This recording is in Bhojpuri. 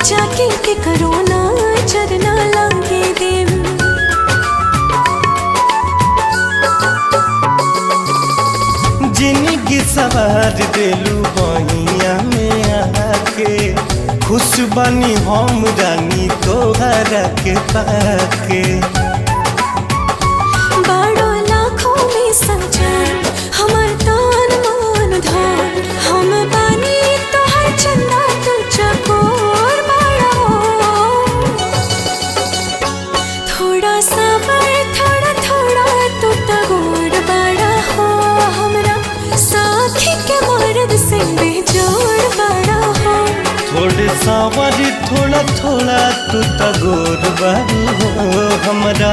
जाके के करोना चरना लागे देव। जिंदगी सवार देलू बहिया में आके, खुश बनी हम रानी तोहरा के पाके। बड़ो लाखों में सजान हमार तान मान धान, हम बानी तोहर चंदा तू चकोर बड़ा हो। थोड़ा सबर थोड़ा थोड़ा तू तगोर बड़ा हो, हमरा साथी के मर्द से बेजोड़ बड़ा हो। थोड़े सावरी थोड़ा थोड़ा तू तगोर बारू हो हमरा